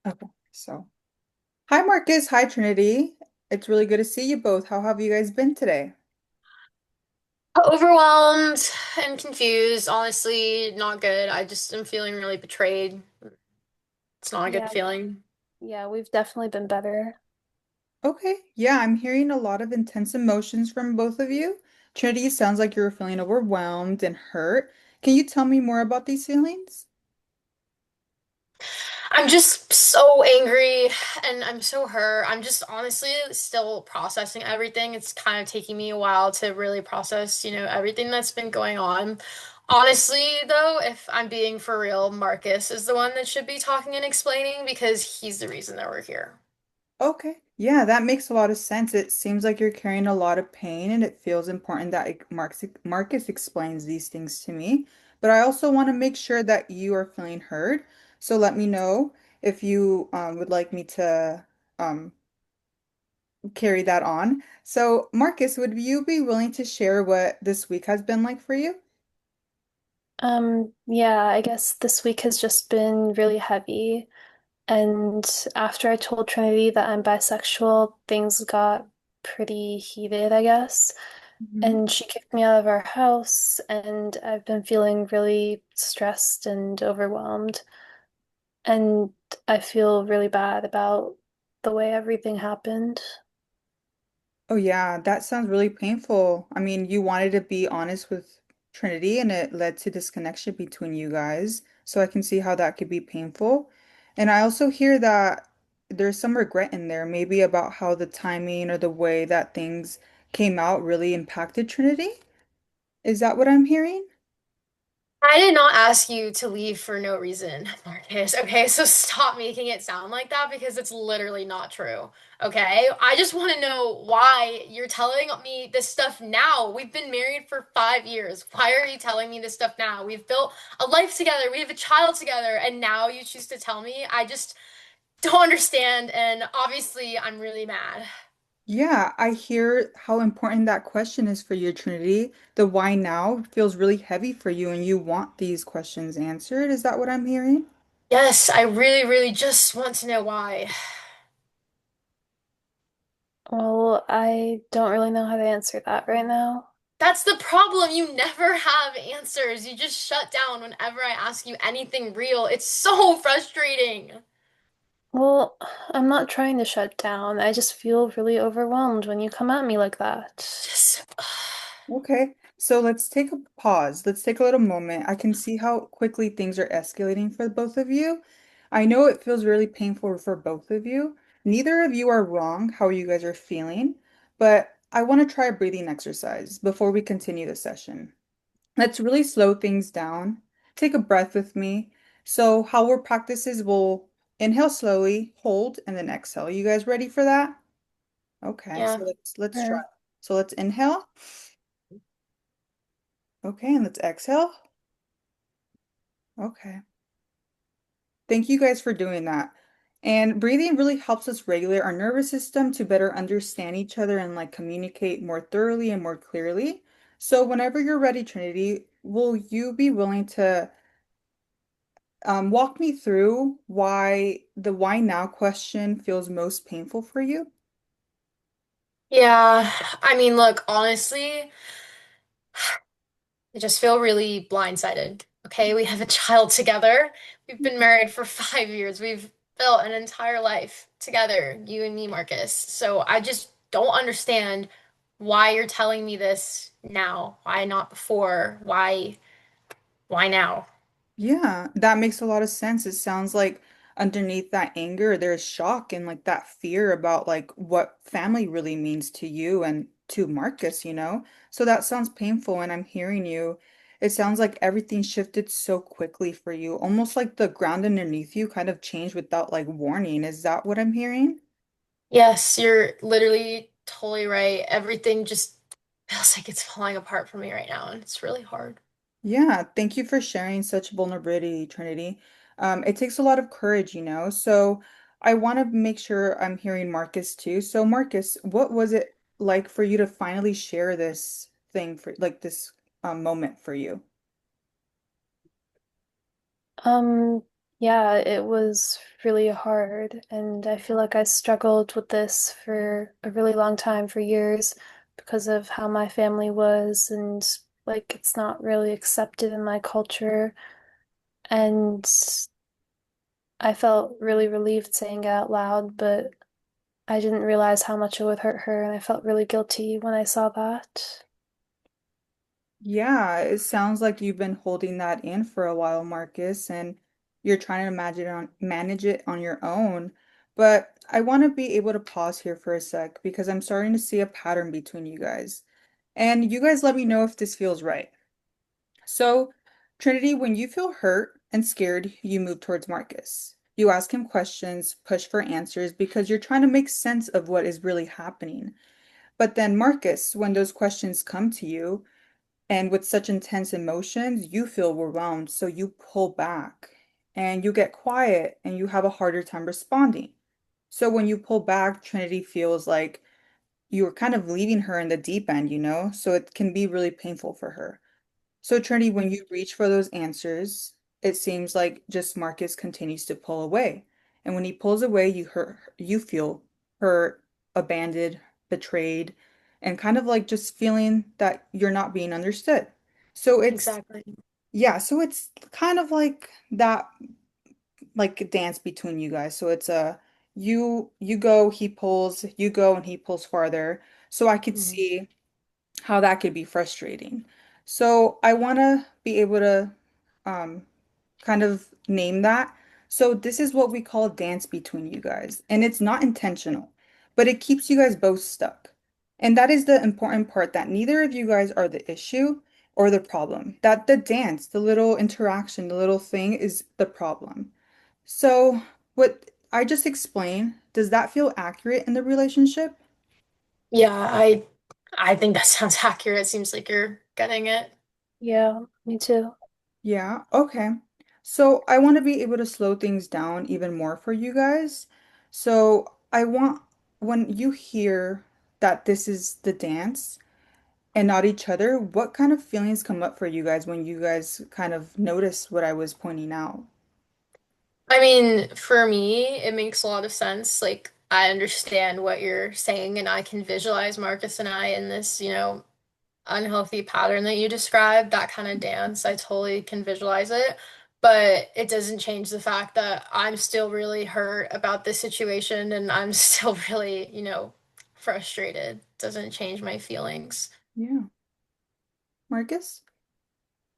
Okay, so hi Marcus, hi Trinity. It's really good to see you both. How have you guys been today? Overwhelmed and confused. Honestly, not good. I just am feeling really betrayed. It's not a good Yeah. feeling. Yeah, we've definitely been better. Okay, yeah, I'm hearing a lot of intense emotions from both of you. Trinity, it sounds like you're feeling overwhelmed and hurt. Can you tell me more about these feelings? I'm just so angry and I'm so hurt. I'm just honestly still processing everything. It's kind of taking me a while to really process, everything that's been going on. Honestly, though, if I'm being for real, Marcus is the one that should be talking and explaining because he's the reason that we're here. Okay. Yeah, that makes a lot of sense. It seems like you're carrying a lot of pain, and it feels important that Marcus explains these things to me. But I also want to make sure that you are feeling heard. So let me know if you would like me to um, carry that on. So, Marcus, would you be willing to share what this week has been like for you? Yeah, I guess this week has just been really heavy. And after I told Trinity that I'm bisexual, things got pretty heated, I guess. Mhm. And she kicked me out of our house, and I've been feeling really stressed and overwhelmed. And I feel really bad about the way everything happened. Oh yeah, that sounds really painful. I mean, you wanted to be honest with Trinity and it led to disconnection between you guys. So I can see how that could be painful. And I also hear that there's some regret in there, maybe about how the timing or the way that things came out really impacted Trinity. Is that what I'm hearing? I did not ask you to leave for no reason, Marcus. Okay, so stop making it sound like that because it's literally not true. Okay, I just want to know why you're telling me this stuff now. We've been married for 5 years. Why are you telling me this stuff now? We've built a life together, we have a child together, and now you choose to tell me? I just don't understand, and obviously, I'm really mad. Yeah, I hear how important that question is for you, Trinity. The why now feels really heavy for you and you want these questions answered. Is that what I'm hearing? Yes, I really, really just want to know why. Well, I don't really know how to answer that right now. That's the problem. You never have answers. You just shut down whenever I ask you anything real. It's so frustrating. Well, I'm not trying to shut down. I just feel really overwhelmed when you come at me like that. Just Okay, so let's take a pause. Let's take a little moment. I can see how quickly things are escalating for both of you. I know it feels really painful for both of you. Neither of you are wrong how you guys are feeling, but I want to try a breathing exercise before we continue the session. Let's really slow things down. Take a breath with me. So how we'll practice is we'll inhale slowly, hold, and then exhale. You guys ready for that? Okay, so yeah. let's try. Sure. So let's inhale. Okay, and let's exhale. Okay. Thank you guys for doing that. And breathing really helps us regulate our nervous system to better understand each other and like communicate more thoroughly and more clearly. So whenever you're ready, Trinity, will you be willing to walk me through why the why now question feels most painful for you? Yeah. I mean, look, honestly, I just feel really blindsided. Okay, we have a child together. We've been married for 5 years. We've built an entire life together, you and me, Marcus. So I just don't understand why you're telling me this now. Why not before? Why now? Yeah, that makes a lot of sense. It sounds like underneath that anger, there's shock and like that fear about like what family really means to you and to Marcus, you know? So that sounds painful and I'm hearing you. It sounds like everything shifted so quickly for you, almost like the ground underneath you kind of changed without like warning. Is that what I'm hearing? Yes, you're literally totally right. Everything just feels like it's falling apart for me right now, and it's really hard. Yeah, thank you for sharing such vulnerability, Trinity. It takes a lot of courage, you know. So I want to make sure I'm hearing Marcus too. So Marcus, what was it like for you to finally share this thing for like this moment for you? Um, yeah, it was really hard. And I feel like I struggled with this for a really long time, for years, because of how my family was, and like it's not really accepted in my culture. And I felt really relieved saying it out loud, but I didn't realize how much it would hurt her, and I felt really guilty when I saw that. Yeah, it sounds like you've been holding that in for a while, Marcus, and you're trying to manage it on your own. But I want to be able to pause here for a sec because I'm starting to see a pattern between you guys. And you guys let me know if this feels right. So, Trinity, when you feel hurt and scared, you move towards Marcus. You ask him questions, push for answers because you're trying to make sense of what is really happening. But then, Marcus, when those questions come to you, and with such intense emotions, you feel overwhelmed, so you pull back and you get quiet and you have a harder time responding. So when you pull back, Trinity feels like you're kind of leaving her in the deep end, so it can be really painful for her. So, Trinity, when you reach for those answers, it seems like just Marcus continues to pull away. And when he pulls away, you feel hurt, abandoned, betrayed, and kind of like just feeling that you're not being understood. So Exactly. so it's kind of like that like a dance between you guys. So it's a you go, he pulls, you go and he pulls farther. So I could Mhm. see how that could be frustrating. So I want to be able to um, kind of name that. So this is what we call dance between you guys, and it's not intentional, but it keeps you guys both stuck. And that is the important part that neither of you guys are the issue or the problem. That the dance, the little interaction, the little thing is the problem. So what I just explained, does that feel accurate in the relationship? Yeah, I think that sounds accurate. Seems like you're getting it. Yeah, me too. Yeah, okay. So I want to be able to slow things down even more for you guys. So I want when you hear that this is the dance and not each other, what kind of feelings come up for you guys when you guys kind of notice what I was pointing out? I mean, for me, it makes a lot of sense. Like, I understand what you're saying, and I can visualize Marcus and I in this, unhealthy pattern that you described, that kind of dance. I totally can visualize it. But it doesn't change the fact that I'm still really hurt about this situation and I'm still really, frustrated. Doesn't change my feelings. Yeah. Marcus?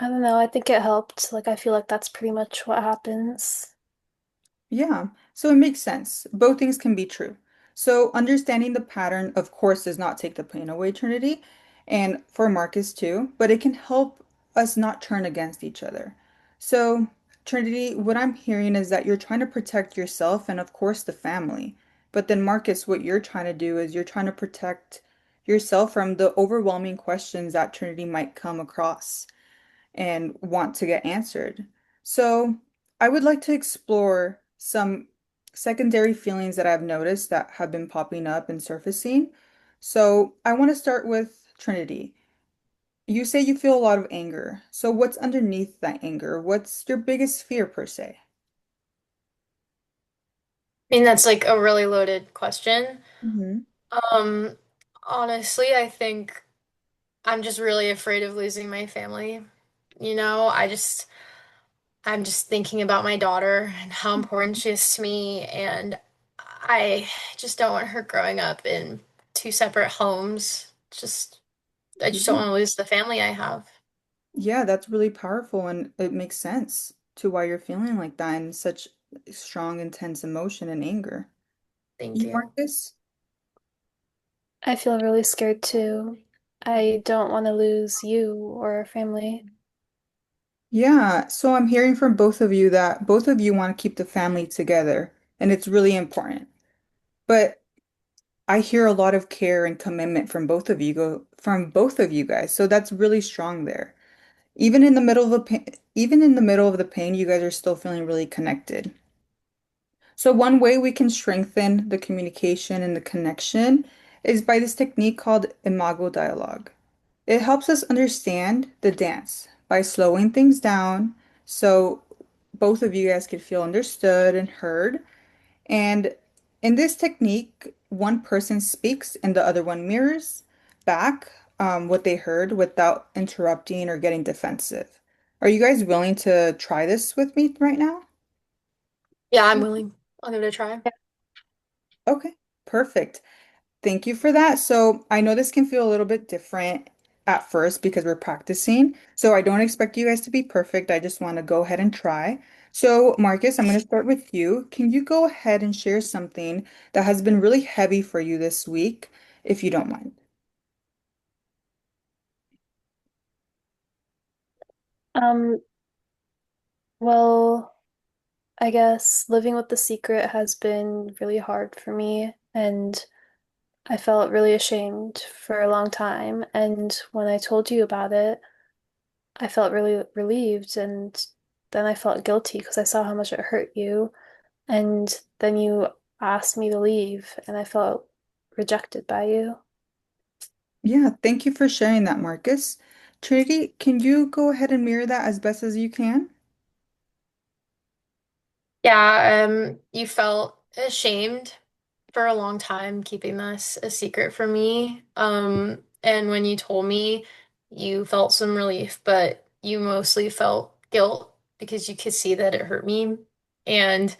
I don't know, I think it helped. Like, I feel like that's pretty much what happens. Yeah, so it makes sense. Both things can be true. So understanding the pattern, of course, does not take the pain away, Trinity, and for Marcus too, but it can help us not turn against each other. So, Trinity, what I'm hearing is that you're trying to protect yourself and, of course, the family. But then, Marcus, what you're trying to do is you're trying to protect yourself from the overwhelming questions that Trinity might come across and want to get answered. So, I would like to explore some secondary feelings that I've noticed that have been popping up and surfacing. So, I want to start with Trinity. You say you feel a lot of anger. So, what's underneath that anger? What's your biggest fear, per se? I mean, that's like a really loaded question. Hmm. Um, Honestly, I think I'm just really afraid of losing my family. I'm just thinking about my daughter and how important she is to me, and I just don't want her growing up in two separate homes. I just don't Yeah. want to lose the family I have. Yeah, that's really powerful and it makes sense to why you're feeling like that and such strong, intense emotion and anger. Thank You, you. Marcus? I feel really scared too. I don't want to lose you or our family. Yeah, so I'm hearing from both of you that both of you want to keep the family together, and it's really important. But I hear a lot of care and commitment from both of you guys. So that's really strong there. Even in the middle of the pain, you guys are still feeling really connected. So one way we can strengthen the communication and the connection is by this technique called imago dialogue. It helps us understand the dance by slowing things down. So both of you guys could feel understood and heard. And in this technique, one person speaks and the other one mirrors back what they heard without interrupting or getting defensive. Are you guys willing to try this with me right now? Yeah, I'm willing. I'll give it a try. Okay, perfect. Thank you for that. So I know this can feel a little bit different at first because we're practicing. So I don't expect you guys to be perfect. I just want to go ahead and try. So Marcus, I'm going to start with you. Can you go ahead and share something that has been really heavy for you this week, if you don't mind? Um, well, I guess living with the secret has been really hard for me, and I felt really ashamed for a long time. And when I told you about it, I felt really relieved, and then I felt guilty because I saw how much it hurt you. And then you asked me to leave, and I felt rejected by you. Yeah, thank you for sharing that, Marcus. Trinity, can you go ahead and mirror that as best as you can? Yeah, you felt ashamed for a long time keeping this a secret from me. And when you told me, you felt some relief, but you mostly felt guilt because you could see that it hurt me. And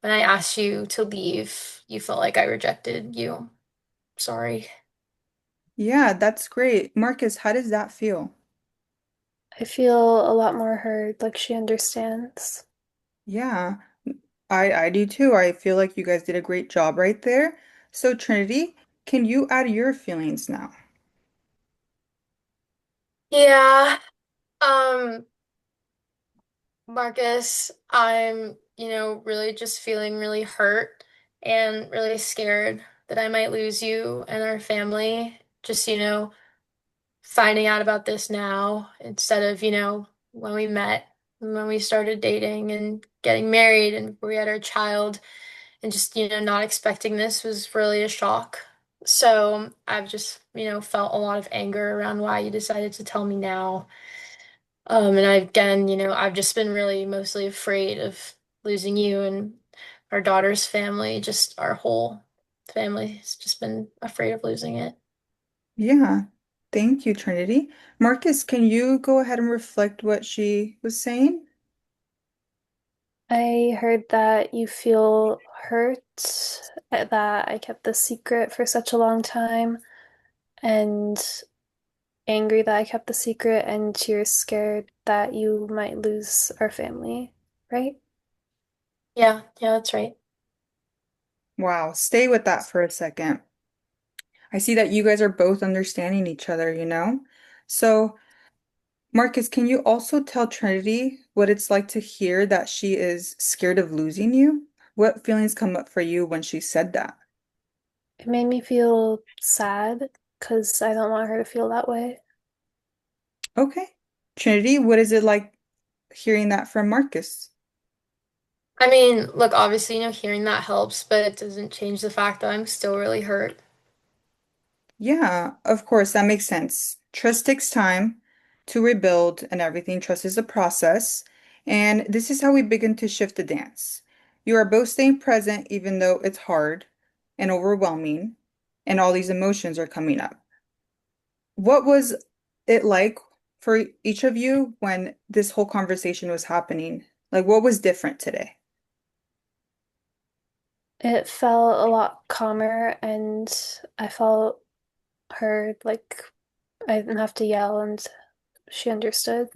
when I asked you to leave, you felt like I rejected you. Sorry. Yeah, that's great. Marcus, how does that feel? I feel a lot more heard, like she understands. Yeah, I do too. I feel like you guys did a great job right there. So Trinity, can you add your feelings now? Yeah. Um, Marcus, I'm, really just feeling really hurt and really scared that I might lose you and our family. Just, finding out about this now instead of, when we met, and when we started dating and getting married and we had our child, and just, not expecting this was really a shock. So I've just, felt a lot of anger around why you decided to tell me now. And again, I've just been really mostly afraid of losing you and our daughter's family, just our whole family has just been afraid of losing it. Yeah, thank you, Trinity. Marcus, can you go ahead and reflect what she was saying? I heard that you feel hurt that I kept this secret for such a long time, and angry that I kept the secret, and you're scared that you might lose our family, right? Yeah, yeah, that's right. Wow, stay with that for a second. I see that you guys are both understanding each other, you know? So, Marcus, can you also tell Trinity what it's like to hear that she is scared of losing you? What feelings come up for you when she said that? It made me feel sad because I don't want her to feel that way. Okay. Trinity, what is it like hearing that from Marcus? I mean, look, obviously, hearing that helps, but it doesn't change the fact that I'm still really hurt. Yeah, of course, that makes sense. Trust takes time to rebuild and everything. Trust is a process. And this is how we begin to shift the dance. You are both staying present, even though it's hard and overwhelming, and all these emotions are coming up. What was it like for each of you when this whole conversation was happening? Like, what was different today? It felt a lot calmer, and I felt heard, like I didn't have to yell, and she understood.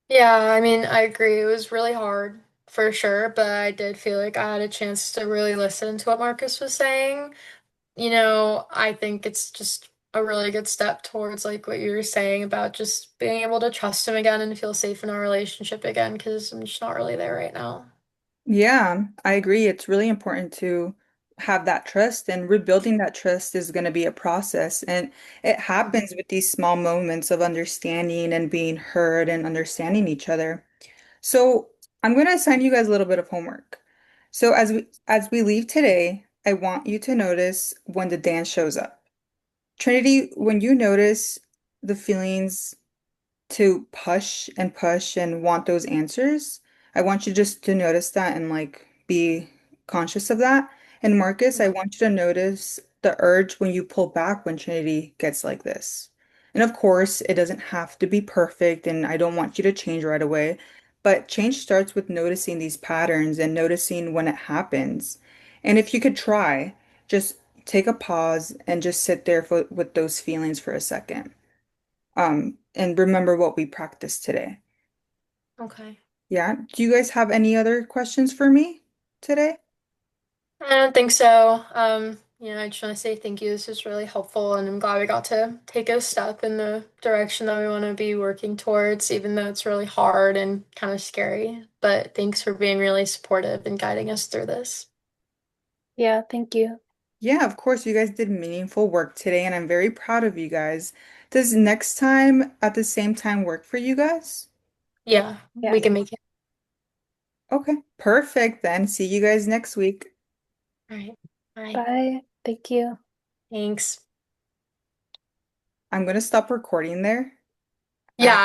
Yeah, I mean, I agree. It was really hard for sure, but I did feel like I had a chance to really listen to what Marcus was saying. I think it's just a really good step towards like what you were saying about just being able to trust him again and feel safe in our relationship again, because I'm just not really there right now. Yeah, I agree. It's really important to have that trust, and rebuilding that trust is going to be a process. And it happens with these small moments of understanding and being heard and understanding each other. So I'm going to assign you guys a little bit of homework. So as we leave today, I want you to notice when the dance shows up. Trinity, when you notice the feelings to push and want those answers, I want you just to notice that and like be conscious of that. And Marcus, I want you to notice the urge when you pull back when Trinity gets like this. And of course, it doesn't have to be perfect, and I don't want you to change right away. But change starts with noticing these patterns and noticing when it happens. And if you could try, just take a pause and just sit there with those feelings for a second. And remember what we practiced today. Okay. Yeah. Do you guys have any other questions for me today? I don't think so. I just want to say thank you. This was really helpful, and I'm glad we got to take a step in the direction that we want to be working towards, even though it's really hard and kind of scary. But thanks for being really supportive and guiding us through this. Yeah, thank you. Yeah, of course, you guys did meaningful work today, and I'm very proud of you guys. Does next time at the same time work for you guys? Yeah, Yeah. we can make it. Okay, perfect then. See you guys next week. All right. Bye. Bye. Thank you. Thanks. I'm gonna stop recording there. Yeah.